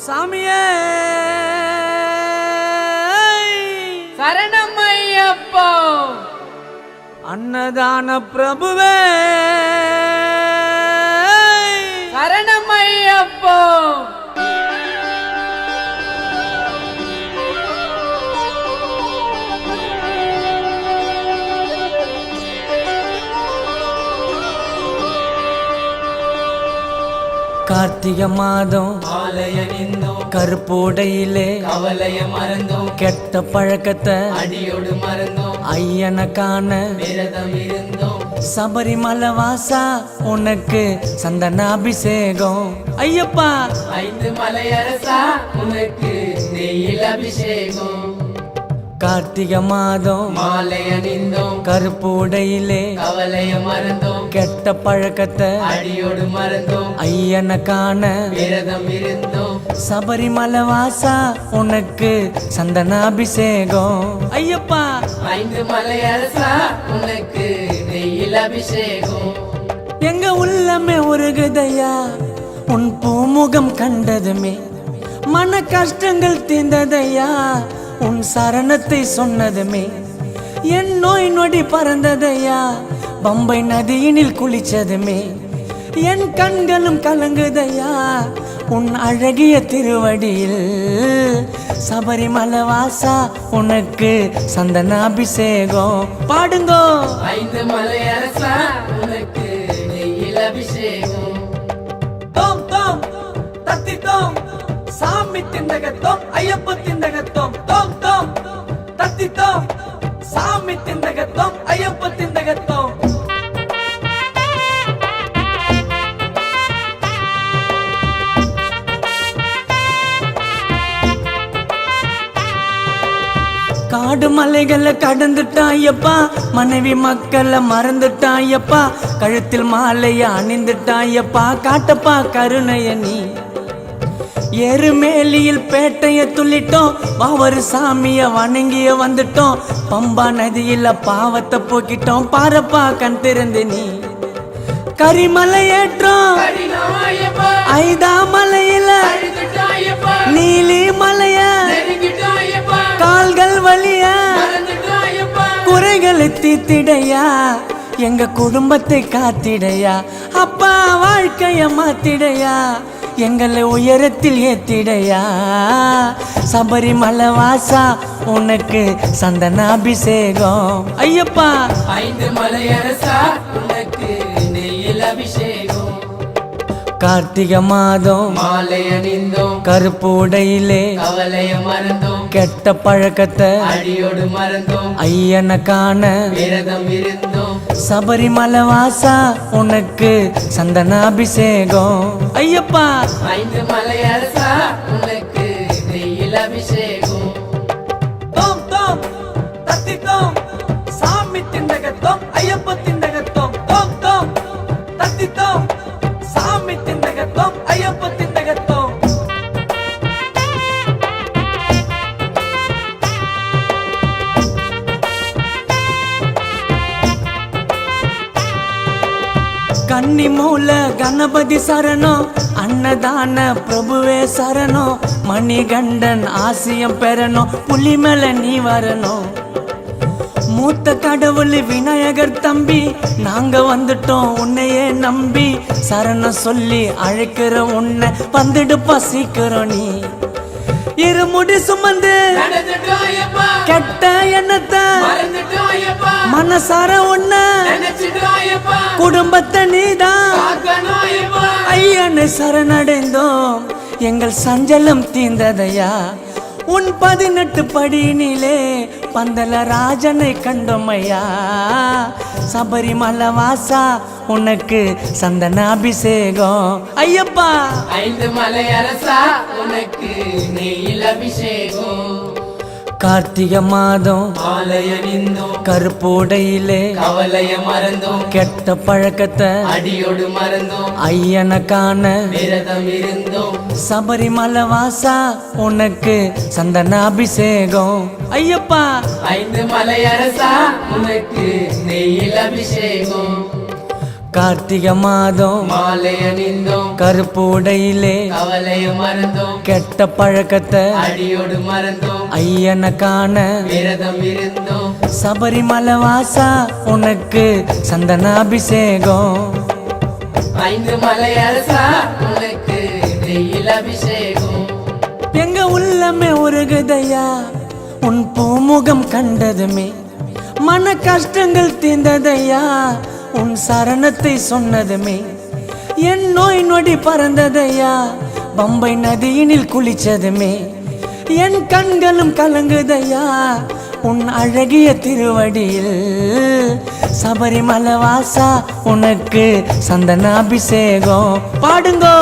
சாமியே சரணம் ஐயப்பா. அன்னதான பிரபுவே சரணம் ஐயப்பா. கார்த்திகை மாதம் ஆலயனிந்தோம் கருப்போடையிலே கவலைய மறந்தோம் கெட்ட பழக்கத்தை அடியோடு மறந்தோம் ஐயனை காண விரதம் இருந்தோம் சபரிமலை வாசா உனக்கு சந்தனாபிஷேகம் ஐயப்பா 5 மலையரசா உனக்கு நெய்யில் அபிஷேகம். கார்த்திகை மாதம் மாலைய நின்றோம் கருப்போடையிலே கவலைய மறந்தோம் கெட்ட பழக்கத்தை அடியோடு மறந்தோம் ஐயனை காண விரதம் இருந்தோம். சபரிமலை வாசா உனக்கு சந்தனாபிஷேகம் ஐயப்பா 5 மலையரசா உனக்கு நெய்யில் அபிஷேகம். எங்க உள்ளமே உருகுதையா உன் பூமுகம் கண்டதுமே மன கஷ்டங்கள் தீர்ந்ததையா உன் சரணத்தை சொன்னதுமே என் நோய் நொடி பறந்ததையா பம்பை நதியினில் குளிச்சதுமே என் கண்களும் கலங்குதையா உன் அழகிய திருவடியில் சபரிமலை வாசா உனக்கு சந்தனாபிஷேகம் பாடுங்கோ 5 மலையரசா உனக்கு நெய்யில் அபிஷேகம். தோம் தோம் தத்தி தோம் சாமி திண்டகத்தோம் ஐயப்ப திண்டகத்தோம் தோம் தோம் தத்தி தோம் சாமி திண்டகத்தோம் ஐயப்ப திண்டகத்தோம். காடு மலைகளை கடந்துட்டான் ஐயப்பா மனைவி மக்களை மறந்துட்டான் ஐயப்பா கழுத்தில் மாலைய அணிந்துட்டான் ஐயப்பா காட்டப்பா கருணைய நீ எருமேலியில் பேட்டைய துள்ளிட்டோம் வாவரு சாமிய வணங்கிய வந்துட்டோம் பம்பா நதியில பாவத்தை போக்கிட்டோம் பாரப்பா கண் திறந்து நீ கரிமலை ஏற்றோம் ஐதா மலையில நீலி மலைய கால்கள் வலிய குறைகளை தீத்திடையா எங்க குடும்பத்தை காத்திடையா அப்பா வாழ்க்கைய மாத்திடையா எங்களை உயரத்தில் ஏத்திடையா சபரிமலை வாசா உனக்கு சந்தனாபிஷேகம் ஐயப்பா 5 மலையரசா உனக்கு நெய்யில் அபிஷேகம். கார்த்திகை மாதம் மாலைய நின்றோம் கருப்போடையிலே கவலைய மறந்தோம் கெட்ட பழக்கத்தை அடியோடு மறந்தோம் ஐயனை காண விரதம் இருந்தோம். சபரிமலை வாசா உனக்கு சந்தனாபிஷேகம் ஐயப்பா 5 மலையரசா உனக்கு நெய்யில் அபிஷேகம். தோம் தோம் தத்தி தோம் சாமி திண்டகத்தோம் ஐயப்ப திண்டகத்தோம் தோம் தோம் தத்தி தோம் சாமி திண்டகத்தோம் ஐயப்ப திண்டகத்தோம். கன்னி மூல கணபதி சரணம் அன்னதான பிரபுவே சரணம் மணிகண்டன் ஆசியம் பெறணும் புலி மேல நீ வரணும் மூத்த கடவுள் விநாயகர் தம்பி நாங்க வந்துட்டோம் உன்னையே நம்பி சரணம் சொல்லி அழைக்கிற உன்னை வந்துடுப்பா சீக்கிரம் நீ இருமுடி சுமந்து நடந்துட்டோம் ஐயப்பா கெட்ட எண்ணத்தை மறந்துட்டோம் ஐயப்பா மனசார உன்ன நினைச்சிட்டோம் ஐயப்பா குடும்பத்தை நீதான் காக்கணும் ஐயப்பா. ஐயனை சரணடைந்தோம் எங்கள் சஞ்சலம் தீர்ந்ததையா உன் 18 படியினிலே பந்தல ராஜனை கண்டோமையா சபரிமலை வாசா உனக்கு சந்தனாபிஷேகம் ஐயப்பா 5 மலையரசா உனக்கு நெய்யில் அபிஷேகம். கார்த்திகை மாதம் ஆலய நின்றோம் கருப்போடையிலே கவலைய மறந்தோம் கெட்ட பழக்கத்தை அடியோடு மறந்தோம் ஐயனை காண விரதம் இருந்தோம். சபரிமலை வாசா உனக்கு சந்தனாபிஷேகம் ஐயப்பா 5 மலையரசா உனக்கு நெய்யில் அபிஷேகம். கார்த்திகை மாதம் மாலை அணிந்தோம் கருப்பு உடையிலே கவலைய மறந்தோம் கெட்ட பழக்கத்தை அடியோடு மறந்தோம் ஐயனை காண விரதம் இருந்தோம் சபரிமலை வாசா உனக்கு சந்தனாபிஷேகம் 5 மலை அரசா உனக்கு நெய்யில் அபிஷேகம் எங்க உள்ளமே உருகுதையா உன் பூமுகம் கண்டதுமே மன கஷ்டங்கள் தீர்ந்ததையா உன் சரணத்தை சொன்னதுமே என் நோய் நொடி பறந்ததையா பம்பை நதியினில் குளிச்சதுமே என் கண்களும் கலங்குதையா உன் அழகிய திருவடியில் சபரிமலை வாசா உனக்கு சந்தனாபிஷேகம் பாடுங்கோ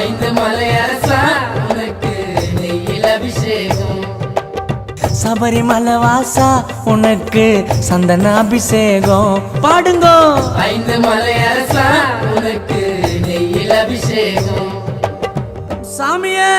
5 மலை அரசா உனக்கு நெய்யில் அபிஷேகம் சபரிமலை வாசா உனக்கு சந்தனாபிஷேகம் பாடுங்கோ 5 மலை அரசா உனக்கு நெய்யில் அபிஷேகம் சாமியே